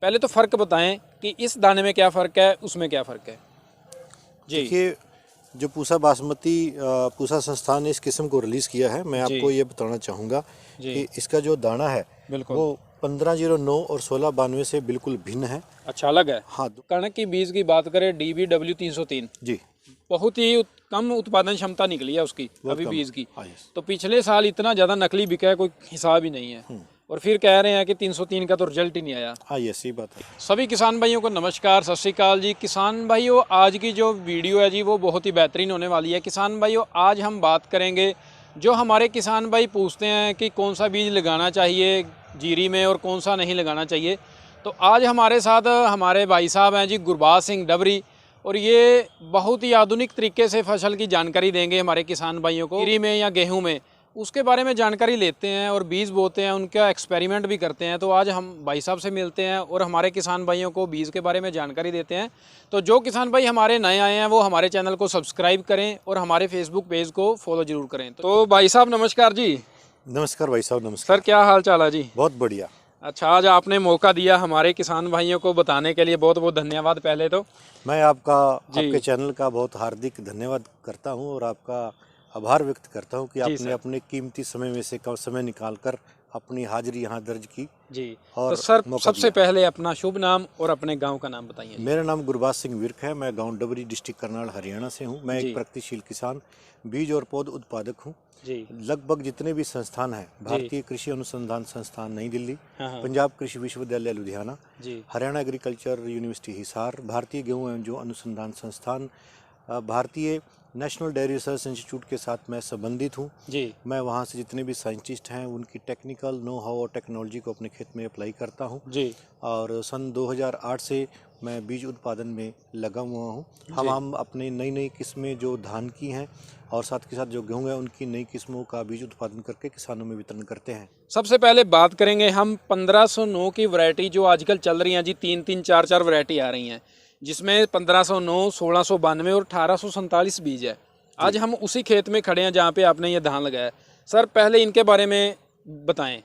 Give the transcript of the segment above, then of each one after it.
पहले तो फ़र्क बताएं कि इस दाने में क्या फ़र्क है, उसमें क्या फ़र्क है जी। देखिए, जो पूसा बासमती पूसा संस्थान ने इस किस्म को रिलीज़ किया है, मैं जी आपको ये बताना चाहूँगा जी कि इसका जो दाना है बिल्कुल। वो 1509 और 1692 से बिल्कुल भिन्न है। अच्छा अलग है। हाँ कणक की बीज की बात करें DBW 303, जी, बहुत ही कम उत्पादन क्षमता निकली है उसकी बहुत अभी कम बीज है। की। हाँ यस। तो पिछले साल इतना ज़्यादा नकली बिका है, कोई हिसाब ही नहीं है। और फिर कह रहे हैं कि 303 का तो रिजल्ट ही नहीं आया। हाँ यस, ये बात है। सभी किसान भाइयों को नमस्कार, सत श्री अकाल जी। किसान भाइयों, आज की जो वीडियो है जी वो बहुत ही बेहतरीन होने वाली है। किसान भाइयों, आज हम बात करेंगे, जो हमारे किसान भाई पूछते हैं कि कौन सा बीज लगाना चाहिए जीरी में और कौन सा नहीं लगाना चाहिए, तो आज हमारे साथ हमारे भाई साहब हैं जी गुरबाज सिंह डबरी, और ये बहुत ही आधुनिक तरीके से फसल की जानकारी देंगे हमारे किसान भाइयों को। जीरी में या गेहूं में उसके बारे में जानकारी लेते हैं और बीज बोते हैं, उनका एक्सपेरिमेंट भी करते हैं। तो आज हम भाई साहब से मिलते हैं और हमारे किसान भाइयों को बीज के बारे में जानकारी देते हैं। तो जो किसान भाई हमारे नए आए हैं वो हमारे चैनल को सब्सक्राइब करें और हमारे फेसबुक पेज को फॉलो जरूर करें। तो भाई साहब नमस्कार जी। नमस्कार भाई साहब, सर नमस्कार। क्या हाल चाल है जी? बहुत बढ़िया। अच्छा, आज आपने मौका दिया हमारे किसान भाइयों को बताने के लिए, बहुत बहुत धन्यवाद पहले तो मैं जी। आपके चैनल का बहुत हार्दिक धन्यवाद करता हूँ और आपका आभार व्यक्त करता हूँ कि जी आपने सर। अपने कीमती समय में से समय निकालकर अपनी हाजिरी यहाँ दर्ज की जी। तो और सर मौका सबसे दिया। पहले अपना शुभ नाम और अपने गांव का नाम बताइए जी। मेरा नाम गुरबाज सिंह विर्क है। मैं गांव डबरी, डिस्ट्रिक्ट करनाल, हरियाणा से हूँ। मैं एक जी प्रगतिशील किसान, बीज और पौध उत्पादक हूँ। जी लगभग जितने भी संस्थान हैं, जी। भारतीय कृषि अनुसंधान संस्थान नई दिल्ली, हाँ हाँ पंजाब कृषि विश्वविद्यालय लुधियाना, जी हरियाणा एग्रीकल्चर यूनिवर्सिटी हिसार, भारतीय गेहूं एवं जो अनुसंधान संस्थान, भारतीय नेशनल डेयरी रिसर्च इंस्टीट्यूट के साथ मैं संबंधित हूँ। जी मैं वहाँ से जितने भी साइंटिस्ट हैं उनकी टेक्निकल नो हाउ और टेक्नोलॉजी को अपने खेत में अप्लाई करता हूँ। जी और सन 2008 से मैं बीज उत्पादन में लगा हुआ हूँ। हम अपने नई नई किस्में जो धान की हैं और साथ के साथ जो गेहूँ है उनकी नई किस्मों का बीज उत्पादन करके किसानों में वितरण करते हैं। सबसे पहले बात करेंगे हम 1509 की वैरायटी जो आजकल चल रही हैं जी, 3 3 4 4 वैरायटी आ रही हैं, जिसमें 1509, 1692 और 1847 बीज है। आज हम उसी खेत में खड़े हैं जहाँ पे आपने ये धान लगाया है। सर पहले इनके बारे में बताएं।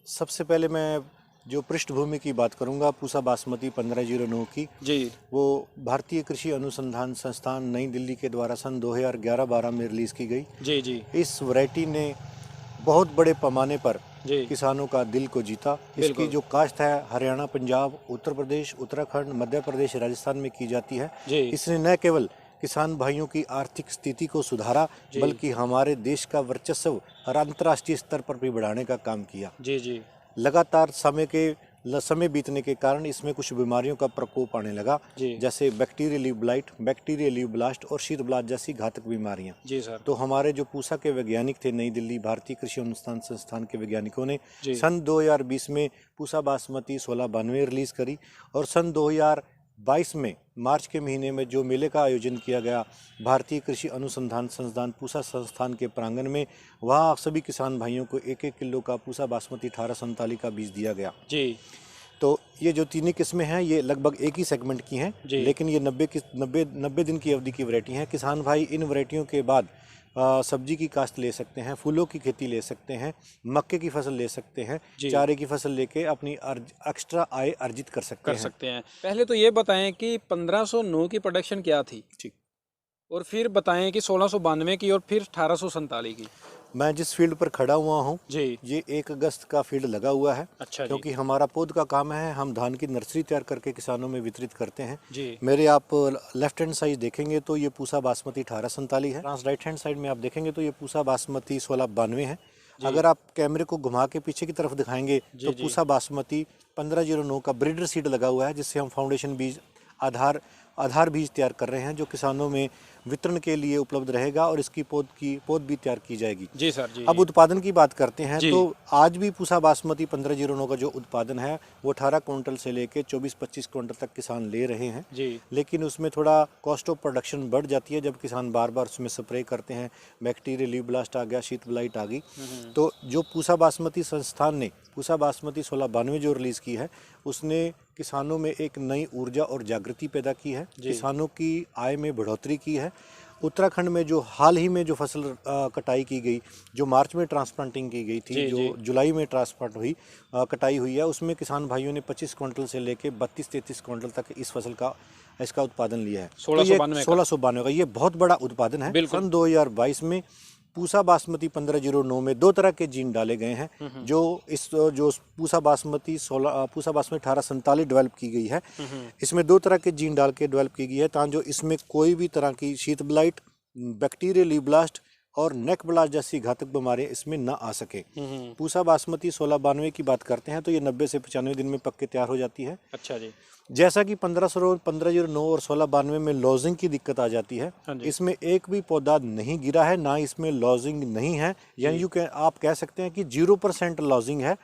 सबसे पहले मैं जो पृष्ठभूमि की बात करूंगा पूसा बासमती 1509 की, जी वो भारतीय कृषि अनुसंधान संस्थान नई दिल्ली के द्वारा सन 2011-12 में रिलीज़ की गई। जी जी इस वैरायटी ने बहुत बड़े पैमाने पर जी किसानों का दिल को जीता। इसकी जो काश्त है हरियाणा, पंजाब, उत्तर प्रदेश, उत्तराखंड, मध्य प्रदेश, राजस्थान में की जाती है। जी इसने न केवल किसान भाइयों की आर्थिक स्थिति को सुधारा बल्कि हमारे देश का वर्चस्व और अंतर्राष्ट्रीय स्तर पर भी बढ़ाने का काम किया। जी जी लगातार समय बीतने के कारण इसमें कुछ बीमारियों का प्रकोप आने लगा, जी जैसे bacterial leaf blight, bacterial leaf blast और शीत ब्लास्ट जैसी घातक बीमारियां। जी सर। तो हमारे जो पूसा के वैज्ञानिक थे, नई दिल्ली भारतीय कृषि अनुसंधान संस्थान के वैज्ञानिकों ने जी सन 2020 में पूसा बासमती 1692 रिलीज करी और सन 2022 में मार्च के महीने में जो मेले का आयोजन किया गया भारतीय कृषि अनुसंधान संस्थान पूसा संस्थान के प्रांगण में, वहाँ सभी किसान भाइयों को 1-1 किलो का पूसा बासमती 1847 का बीज दिया गया। जी तो ये जो तीनों किस्में हैं ये लगभग एक ही सेगमेंट की हैं, लेकिन ये 90 दिन की अवधि की वैरायटी हैं। किसान भाई इन वैरायटियों के बाद सब्जी की काश्त ले सकते हैं, फूलों की खेती ले सकते हैं, मक्के की फसल ले सकते हैं, चारे की फसल लेके अपनी एक्स्ट्रा आय अर्जित कर सकते हैं। पहले तो ये बताएं कि 1509 की प्रोडक्शन क्या थी, ठीक। और फिर बताएं कि 1692 की और फिर 1847 की। मैं जिस फील्ड पर खड़ा हुआ हूँ जी ये 1 अगस्त का फील्ड लगा हुआ है। अच्छा जी क्योंकि हमारा पौध का काम है, हम धान की नर्सरी तैयार करके किसानों में वितरित करते हैं। जी मेरे आप लेफ्ट हैंड साइड देखेंगे तो ये पूसा बासमती 1847 है। राइट हैंड साइड में आप देखेंगे तो ये पूसा बासमती 1692 है। अगर आप कैमरे को घुमा के पीछे की तरफ दिखाएंगे तो पूसा बासमती 1509 का ब्रीडर सीड लगा हुआ है, जिससे हम फाउंडेशन बीज आधार बीज तैयार कर रहे हैं जो किसानों में वितरण के लिए उपलब्ध रहेगा और इसकी पौध भी तैयार की जाएगी। जी सर जी। अब उत्पादन की बात करते हैं तो आज भी पूसा बासमती 1509 का जो उत्पादन है वो 18 क्विंटल से लेके 24-25 क्विंटल तक किसान ले रहे हैं जी लेकिन उसमें थोड़ा कॉस्ट ऑफ प्रोडक्शन बढ़ जाती है जब किसान बार बार उसमें स्प्रे करते हैं। बैक्टीरियल लीफ ब्लास्ट आ गया, शीत ब्लाइट आ गई। तो जो पूसा बासमती संस्थान ने पूसा बासमती 1692 जो रिलीज़ की है उसने किसानों में एक नई ऊर्जा और जागृति पैदा की है, किसानों की आय में बढ़ोतरी की है उत्तराखंड में जो हाल ही में जो फसल कटाई की गई, जो मार्च में ट्रांसप्लांटिंग की गई थी, जो जुलाई में ट्रांसप्लांट हुई कटाई हुई है, उसमें किसान भाइयों ने 25 क्विंटल से लेके 32-33 क्विंटल तक इस फसल का इसका उत्पादन लिया है। 1692 का ये बहुत बड़ा उत्पादन है। सन 2022 में पूसा बासमती 1509 में 2 तरह के जीन डाले गए हैं। जो पूसा बासमती 1847 डेवलप की गई है, इसमें 2 तरह के जीन डाल के डेवलप की गई है, ताकि जो इसमें कोई भी तरह की शीत ब्लाइट, बैक्टीरियल लीफ ब्लास्ट और नेक ब्लास्ट जैसी घातक बीमारियां इसमें ना आ सके। पूसा बासमती 1692 की बात करते हैं तो ये 90 से 95 दिन में पक के तैयार हो जाती है। अच्छा जी। जैसा कि 1509 और 1692 में लॉजिंग की दिक्कत आ जाती है, इसमें एक भी पौधा नहीं गिरा है, ना इसमें लॉजिंग नहीं है, यानी आप कह सकते हैं कि 0% लॉजिंग है।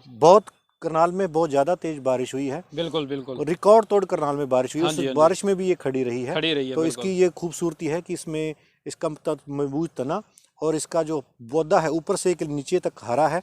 बहुत करनाल में बहुत ज्यादा तेज बारिश हुई है, बिल्कुल बिल्कुल रिकॉर्ड तोड़ करनाल में बारिश हुई, उस बारिश में भी ये खड़ी रही है। तो इसकी ये खूबसूरती है कि इसमें इसका मजबूत तना और इसका जो पौधा है ऊपर से एक नीचे तक हरा है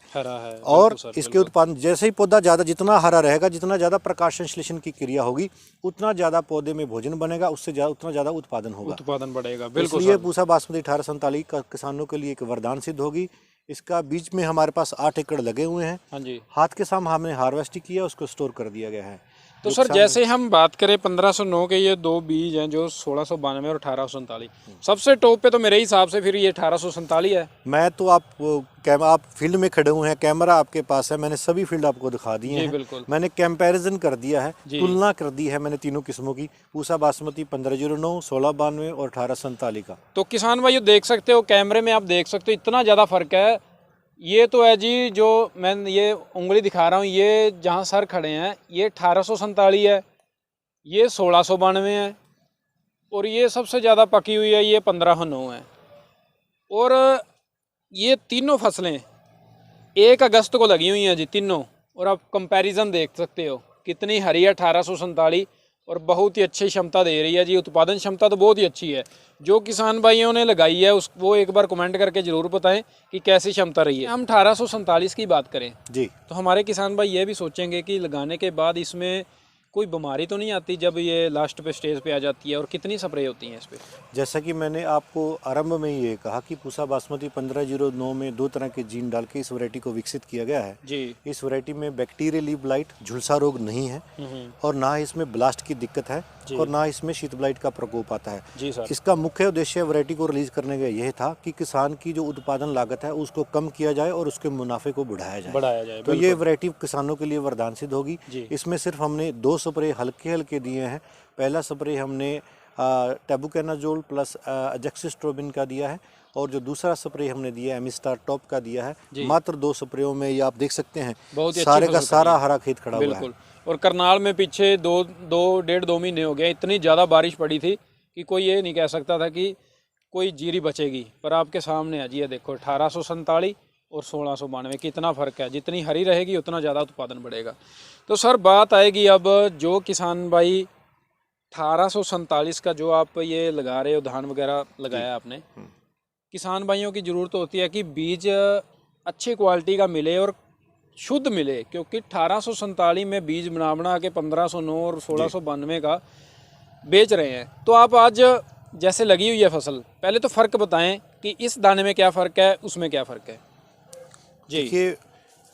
और इसके उत्पादन जैसे ही पौधा ज़्यादा जितना हरा रहेगा, जितना ज़्यादा प्रकाश संश्लेषण की क्रिया होगी, उतना ज़्यादा पौधे में भोजन बनेगा, उससे उतना ज़्यादा उत्पादन होगा, उत्पादन बढ़ेगा। बिल्कुल, इसलिए पूसा बासमती 1847 का किसानों के लिए एक वरदान सिद्ध होगी। इसका बीज में हमारे पास 8 एकड़ लगे हुए हैं। हाँ जी, हाथ के सामने हमने हार्वेस्ट किया, उसको स्टोर कर दिया गया है। तो सर जैसे हम बात करें 1509 के ये 2 बीज हैं जो 1692 और 1847, सबसे टॉप पे तो मेरे हिसाब से फिर ये 1847 है। मैं तो आप फील्ड में खड़े हुए हैं, कैमरा आपके पास है, मैंने सभी फील्ड आपको दिखा दिए हैं। बिल्कुल, मैंने कंपैरिजन कर दिया है, तुलना कर दी है मैंने तीनों किस्मों की, पूसा बासमती 1509, 1692 और 1847 का। तो किसान भाइयों देख सकते हो, कैमरे में आप देख सकते हो इतना ज़्यादा फर्क है। ये तो है जी, जो मैं ये उंगली दिखा रहा हूँ, ये जहाँ सर खड़े हैं ये 1847 है, ये 1692 है और ये सबसे ज़्यादा पकी हुई है, ये 1509 है। और ये तीनों फसलें 1 अगस्त को लगी हुई हैं जी तीनों, और आप कंपैरिजन देख सकते हो कितनी हरी है 1847 और बहुत ही अच्छी क्षमता दे रही है जी। उत्पादन क्षमता तो बहुत ही अच्छी है। जो किसान भाइयों ने लगाई है वो एक बार कमेंट करके ज़रूर बताएं कि कैसी क्षमता रही है। हम 1847 की बात करें जी, तो हमारे किसान भाई ये भी सोचेंगे कि लगाने के बाद इसमें कोई बीमारी तो नहीं आती जब ये लास्ट पे स्टेज पे आ जाती है, और कितनी स्प्रे होती हैं इस पे? जैसा कि मैंने आपको आरंभ में ये कहा कि पूसा बासमती 1509 में 2 तरह के जीन डाल के इस वैरायटी को विकसित किया गया है जी। इस वैरायटी में बैक्टीरियल लीफ ब्लाइट, झुलसा रोग नहीं है और ना इसमें ब्लास्ट की दिक्कत है और ना इसमें शीत ब्लाइट का प्रकोप आता है जी सर। इसका मुख्य उद्देश्य वैरायटी को रिलीज करने का यह था कि किसान की जो उत्पादन लागत है उसको कम किया जाए और उसके मुनाफे को बढ़ाया जाए। तो ये वैरायटी किसानों के लिए वरदान सिद्ध होगी। इसमें सिर्फ हमने 2 स्प्रे हल्के हल्के दिए हैं। पहला स्प्रे हमने टेबुकेनाजोल प्लस अजैक्सिस्ट्रोबिन का दिया है और जो दूसरा स्प्रे हमने दिया है एमिस्टार टॉप का दिया है। मात्र 2 स्प्रेयों में ये आप देख सकते हैं सारे का सारा हरा खेत खड़ा हुआ है। और करनाल में पीछे 2.5 महीने हो गए, इतनी ज़्यादा बारिश पड़ी थी कि कोई ये नहीं कह सकता था कि कोई जीरी बचेगी, पर आपके सामने है जी। ये देखो 1847 और 1692 कितना फ़र्क है। जितनी हरी रहेगी उतना ज़्यादा उत्पादन बढ़ेगा। तो सर बात आएगी अब जो किसान भाई 1847 का जो आप ये लगा रहे हो, धान वगैरह लगाया आपने, किसान भाइयों की ज़रूरत होती है कि बीज अच्छी क्वालिटी का मिले और शुद्ध मिले, क्योंकि 1847 में बीज बना के 1509 और 1692 का बेच रहे हैं। तो आप आज जैसे लगी हुई है फसल, पहले तो फ़र्क बताएं कि इस दाने में क्या फ़र्क है, उसमें क्या फ़र्क है जी। देखिए,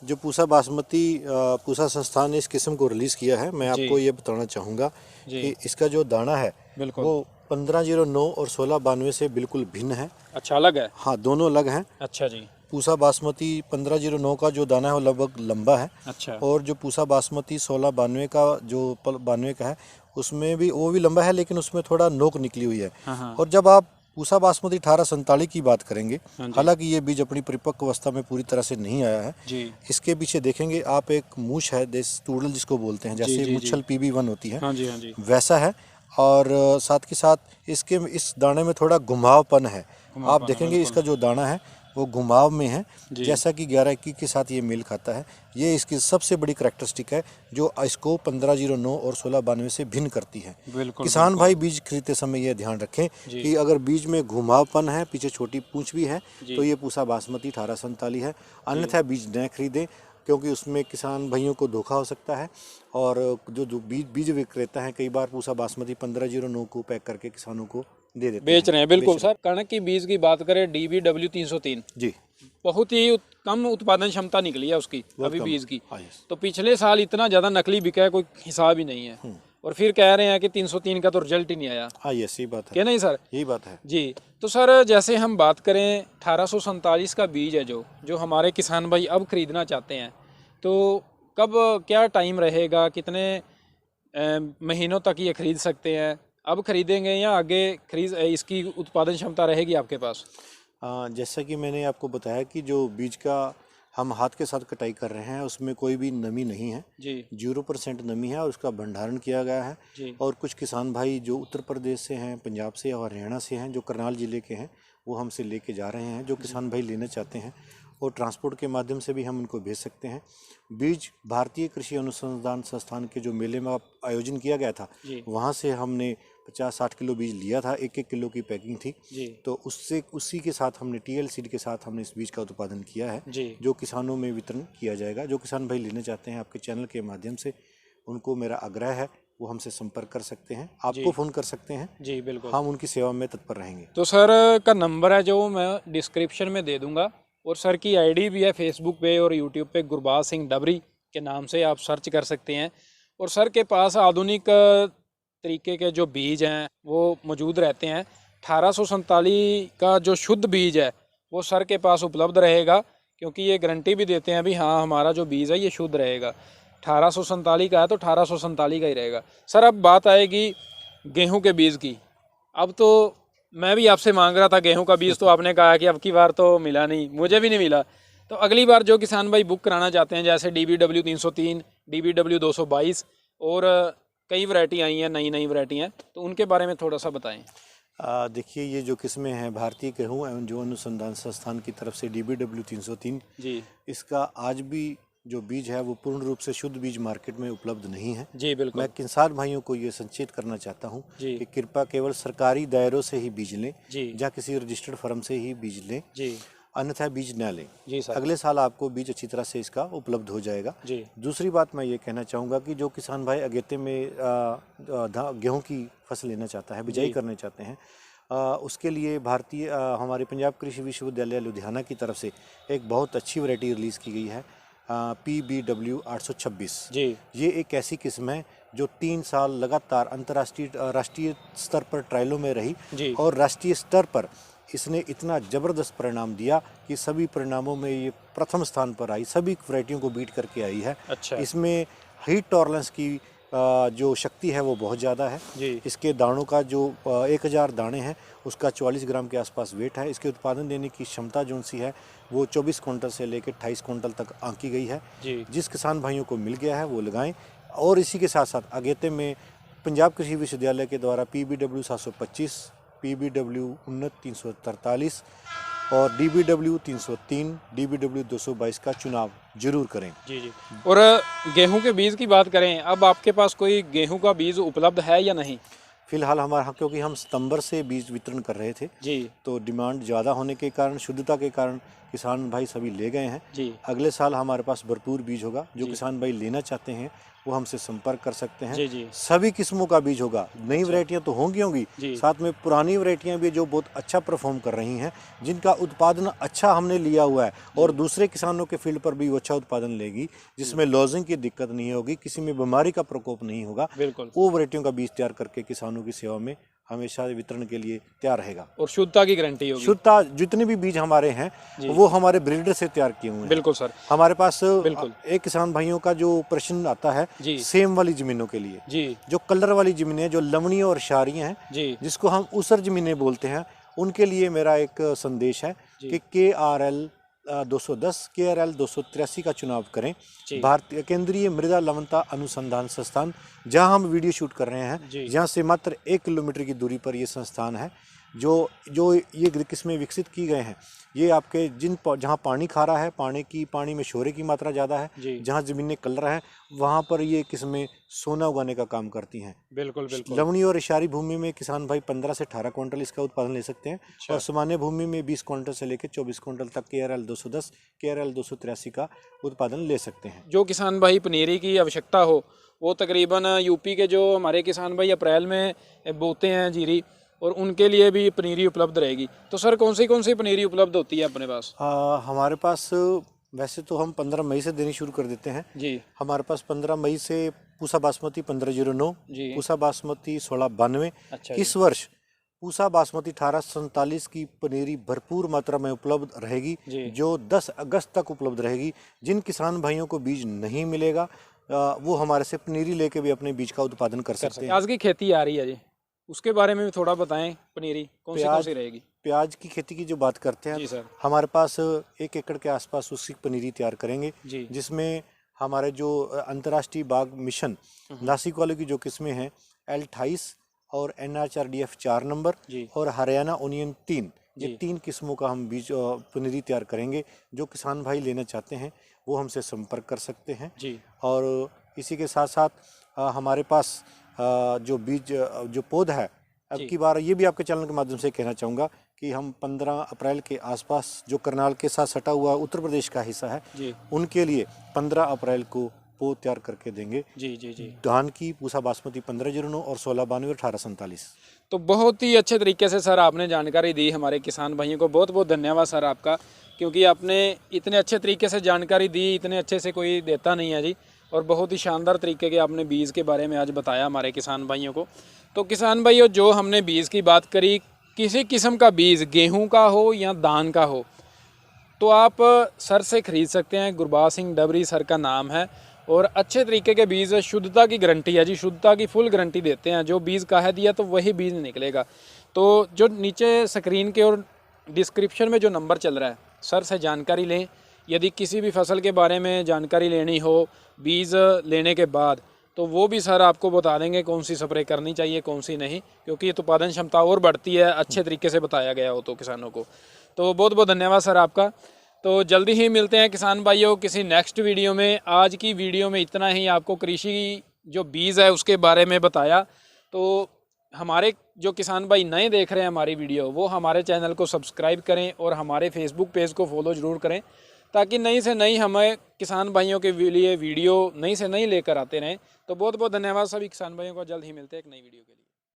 जो पूसा बासमती पूसा संस्थान ने इस किस्म को रिलीज़ किया है, मैं आपको ये बताना चाहूँगा कि इसका जो दाना है वो 1509 और 1692 से बिल्कुल भिन्न है। अच्छा, अलग है? हाँ, दोनों अलग हैं। अच्छा जी। पूसा बासमती 1509 का जो दाना है वो लगभग लंबा है। अच्छा। और जो पूसा बासमती 1692 का जो 92 का है उसमें भी वो भी लंबा है, लेकिन उसमें थोड़ा नोक निकली हुई है। और जब आप पूसा बासमती 1847 की बात करेंगे, हालांकि ये बीज अपनी परिपक्व अवस्था में पूरी तरह से नहीं आया है जी। इसके पीछे देखेंगे आप, एक मूछ है, देश तूड़ल जिसको बोलते हैं, जैसे मुच्छल PB1 होती है, हाँ जी, वैसा है। और साथ के साथ इसके इस दाने में थोड़ा घुमावपन है। आप देखेंगे इसका जो दाना है वो घुमाव में है, जैसा कि 11-21 के साथ ये मेल खाता है। ये इसकी सबसे बड़ी करैक्टरिस्टिक है जो इसको 1509 और 1692 से भिन्न करती है। किसान भाई बीज खरीदते समय ये ध्यान रखें कि अगर बीज में घुमावपन है, पीछे छोटी पूंछ भी है, तो ये पूसा बासमती 1847 है। अन्यथा बीज न खरीदें, क्योंकि उसमें किसान भाइयों को धोखा हो सकता है। और जो बीज विक्रेता हैं कई बार पूसा बासमती 1509 को पैक करके किसानों को दे देते बेच रहे हैं। बिल्कुल बेच सर, कणक की बीज की बात करें DBW 303, जी, बहुत ही कम उत्पादन क्षमता निकली है उसकी अभी कम। बीज की। हाँ, यस। तो पिछले साल इतना ज़्यादा नकली बिका है, कोई हिसाब ही नहीं है। और फिर कह रहे हैं कि 303 का तो रिजल्ट ही नहीं आया, हाँ, यस, यही बात है, क्या नहीं सर? यही बात है। जी। तो सर जैसे हम बात करें 1847 का बीज है जो हमारे किसान भाई अब खरीदना चाहते हैं, तो कब क्या टाइम रहेगा, कितने महीनों तक ये खरीद सकते हैं? अब खरीदेंगे या आगे खरीद इसकी उत्पादन क्षमता रहेगी आपके पास? जैसा कि मैंने आपको बताया कि जो बीज का हम हाथ के साथ कटाई कर रहे हैं उसमें कोई भी नमी नहीं है, जी 0% नमी है और उसका भंडारण किया गया है। जी और कुछ किसान भाई जो उत्तर प्रदेश से हैं, पंजाब से और हरियाणा से हैं, जो करनाल ज़िले के हैं, वो हमसे लेके जा रहे हैं। जो किसान भाई लेना चाहते हैं और ट्रांसपोर्ट के माध्यम से भी हम उनको भेज सकते हैं। बीज भारतीय कृषि अनुसंधान संस्थान के जो मेले में आयोजन किया गया था, जी वहाँ से हमने 50-60 किलो बीज लिया था, 1-1 किलो की पैकिंग थी। जी तो उससे उसी के साथ हमने TL सीड के साथ हमने इस बीज का उत्पादन किया है, जी जो किसानों में वितरण किया जाएगा। जो किसान भाई लेना चाहते हैं आपके चैनल के माध्यम से, उनको मेरा आग्रह है वो हमसे संपर्क कर सकते हैं, आपको फ़ोन कर सकते हैं, जी बिल्कुल। हम उनकी सेवा में तत्पर रहेंगे। तो सर का नंबर है जो मैं डिस्क्रिप्शन में दे दूंगा, और सर की आईडी भी है फेसबुक पे और यूट्यूब पे, गुरबाज सिंह डबरी के नाम से आप सर्च कर सकते हैं। और सर के पास आधुनिक तरीके के जो बीज हैं वो मौजूद रहते हैं। 1847 का जो शुद्ध बीज है वो सर के पास उपलब्ध रहेगा, क्योंकि ये गारंटी भी देते हैं भी हाँ हमारा जो बीज है ये शुद्ध रहेगा। 1847 का है तो 1847 का ही रहेगा। सर अब बात आएगी गेहूं के बीज की। अब तो मैं भी आपसे मांग रहा था गेहूं का बीज, तो आपने कहा कि अब की बार तो मिला नहीं, मुझे भी नहीं मिला। तो अगली बार जो किसान भाई बुक कराना चाहते हैं, जैसे DBW 303, DBW 222 और कई वैरायटी आई हैं, नई नई वैरायटी हैं, तो उनके बारे में थोड़ा सा बताएं। देखिए, ये जो किस्में हैं भारतीय गेहूं एवं जो अनुसंधान संस्थान की तरफ से DBW 303, जी इसका आज भी जो बीज है वो पूर्ण रूप से शुद्ध बीज मार्केट में उपलब्ध नहीं है। जी बिल्कुल। मैं किसान भाइयों को ये संचेत करना चाहता हूँ जी कि कृपया केवल सरकारी दायरों से ही बीज लें जी या किसी रजिस्टर्ड फर्म से ही बीज लें, जी अन्यथा बीज न लें। जी सर। अगले साल आपको बीज अच्छी तरह से इसका उपलब्ध हो जाएगा। जी दूसरी बात मैं ये कहना चाहूँगा कि जो किसान भाई अगेते में गेहूं की फसल लेना चाहता है, बिजाई करना चाहते हैं, उसके लिए हमारे पंजाब कृषि विश्वविद्यालय लुधियाना की तरफ से एक बहुत अच्छी वैरायटी रिलीज़ की गई है, PBW 826। जी ये एक ऐसी किस्म है जो 3 साल लगातार राष्ट्रीय स्तर पर ट्रायलों में रही जी और राष्ट्रीय स्तर पर इसने इतना ज़बरदस्त परिणाम दिया कि सभी परिणामों में ये प्रथम स्थान पर आई, सभी वैरायटियों को बीट करके आई है। अच्छा इसमें हीट टॉलरेंस की जो शक्ति है वो बहुत ज़्यादा है। जी इसके दानों का जो 1000 दाने हैं उसका 44 ग्राम के आसपास वेट है। इसके उत्पादन देने की क्षमता जो सी है वो 24 क्विंटल से लेकर 28 क्विंटल तक आंकी गई है। जी जिस किसान भाइयों को मिल गया है वो लगाएं। और इसी के साथ साथ अगेते में पंजाब कृषि विश्वविद्यालय के द्वारा PBW 725, PBW 343 और DBW 303, DBW 222 का चुनाव जरूर करें। जी जी। और गेहूं के बीज की बात करें, अब आपके पास कोई गेहूं का बीज उपलब्ध है या नहीं? फिलहाल हमारे यहाँ, क्योंकि हम सितंबर से बीज वितरण कर रहे थे, जी तो डिमांड ज़्यादा होने के कारण, शुद्धता के कारण किसान भाई सभी ले गए हैं। जी अगले साल हमारे पास भरपूर बीज होगा। जो जी। किसान भाई लेना चाहते हैं वो हमसे संपर्क कर सकते हैं। जी जी सभी किस्मों का बीज होगा। नई वैरायटियां तो होंगी, जी साथ में पुरानी वैरायटियां भी जो बहुत अच्छा परफॉर्म कर रही हैं, जिनका उत्पादन अच्छा हमने लिया हुआ है और दूसरे किसानों के फील्ड पर भी वो अच्छा उत्पादन लेगी, जिसमें लॉजिंग की दिक्कत नहीं होगी, किसी में बीमारी का प्रकोप नहीं होगा। बिल्कुल। वो वैरायटियों का बीज तैयार करके किसानों की सेवा में हमेशा वितरण के लिए तैयार रहेगा। और शुद्धता की गारंटी होगी। शुद्धता, जितने भी बीज हमारे हैं वो हमारे ब्रीडर से तैयार किए हुए हैं। बिल्कुल सर। हमारे पास बिल्कुल। एक किसान भाइयों का जो प्रश्न आता है जी सेम वाली जमीनों के लिए, जी जो कलर वाली जमीनें, जो लवणीय और क्षारीय हैं, जी जिसको हम ऊसर जमीनें बोलते हैं, उनके लिए मेरा एक संदेश है कि KRL 210, KRL 283 का चुनाव करें। जी भारतीय केंद्रीय मृदा लवणता अनुसंधान संस्थान, जहां हम वीडियो शूट कर रहे हैं, जी यहाँ से मात्र 1 किलोमीटर की दूरी पर ये संस्थान है। जो ये किस्में विकसित की गए हैं, ये आपके जहाँ पानी खारा है, पानी में शोरे की मात्रा ज़्यादा है, जी जहाँ ज़मीनें कलर है, वहाँ पर ये किस्में सोना उगाने का काम करती हैं। बिल्कुल बिल्कुल। लवणीय और इशारी भूमि में किसान भाई 15 से 18 क्विंटल इसका उत्पादन ले सकते हैं। अच्छा। और सामान्य भूमि में 20 क्विंटल से लेकर 24 क्विंटल तक KRL 210, KRL 283 का उत्पादन ले सकते हैं। जो किसान भाई पनीरी की आवश्यकता हो, वो तकरीबन यूपी के जो हमारे किसान भाई अप्रैल में बोते हैं जीरी, और उनके लिए भी पनीरी उपलब्ध रहेगी। तो सर कौन सी पनीरी उपलब्ध होती है अपने पास? हमारे पास वैसे तो हम 15 मई से देनी शुरू कर देते हैं जी हमारे पास 15 मई से पूसा बासमती 1509, जी। पूसा बासमती 1692। अच्छा इस वर्ष पूसा बासमती 1847 की पनीरी भरपूर मात्रा में उपलब्ध रहेगी, जी जो 10 अगस्त तक उपलब्ध रहेगी। जिन किसान भाइयों को बीज नहीं मिलेगा वो हमारे से पनीरी लेके भी अपने बीज का उत्पादन कर सकते हैं। प्याज की खेती आ रही है जी, उसके बारे में भी थोड़ा बताएं। पनीरी कौन सी रहेगी? प्याज की खेती की जो बात करते हैं जी सर। हमारे पास 1 एकड़ के आसपास उसकी पनीरी तैयार करेंगे, जी जिसमें हमारे जो अंतर्राष्ट्रीय बाग मिशन नासिक वाले की जो किस्में हैं L28 और NHRDF 4 नंबर जी और हरियाणा ओनियन 3, ये जी 3 किस्मों का हम बीज पनीरी तैयार करेंगे। जो किसान भाई लेना चाहते हैं वो हमसे संपर्क कर सकते हैं। जी और इसी के साथ साथ हमारे पास जो बीज जो पौधा है, अब जी की बार ये भी आपके चैनल के माध्यम से कहना चाहूँगा कि हम 15 अप्रैल के आसपास जो करनाल के साथ सटा हुआ उत्तर प्रदेश का हिस्सा है जी उनके लिए 15 अप्रैल को पौध तैयार करके देंगे। जी जी जी। धान की पूसा बासमती 1509 और 1692 और 1847। तो बहुत ही अच्छे तरीके से सर आपने जानकारी दी हमारे किसान भाइयों को। बहुत बहुत धन्यवाद सर आपका, क्योंकि आपने इतने अच्छे तरीके से जानकारी दी, इतने अच्छे से कोई देता नहीं है जी। और बहुत ही शानदार तरीके के आपने बीज के बारे में आज बताया हमारे किसान भाइयों को। तो किसान भाइयों, जो हमने बीज की बात करी, किसी किस्म का बीज गेहूं का हो या धान का हो तो आप सर से ख़रीद सकते हैं। गुरबाज सिंह डबरी सर का नाम है और अच्छे तरीके के बीज, शुद्धता की गारंटी है जी, शुद्धता की फुल गारंटी देते हैं। जो बीज कहा दिया तो वही बीज निकलेगा। तो जो नीचे स्क्रीन के और डिस्क्रिप्शन में जो नंबर चल रहा है, सर से जानकारी लें। यदि किसी भी फसल के बारे में जानकारी लेनी हो बीज लेने के बाद, तो वो भी सर आपको बता देंगे कौन सी स्प्रे करनी चाहिए कौन सी नहीं, क्योंकि उत्पादन क्षमता और बढ़ती है अच्छे तरीके से बताया गया हो तो किसानों को। तो बहुत बहुत धन्यवाद सर आपका। तो जल्दी ही मिलते हैं किसान भाइयों किसी नेक्स्ट वीडियो में। आज की वीडियो में इतना ही, आपको कृषि जो बीज है उसके बारे में बताया। तो हमारे जो किसान भाई नए देख रहे हैं हमारी वीडियो, वो हमारे चैनल को सब्सक्राइब करें और हमारे फेसबुक पेज को फॉलो ज़रूर करें, ताकि नई से नई हमें किसान भाइयों के लिए वीडियो नई से नई लेकर आते रहें। तो बहुत बहुत धन्यवाद सभी किसान भाइयों को। जल्द ही मिलते हैं एक नई वीडियो के लिए।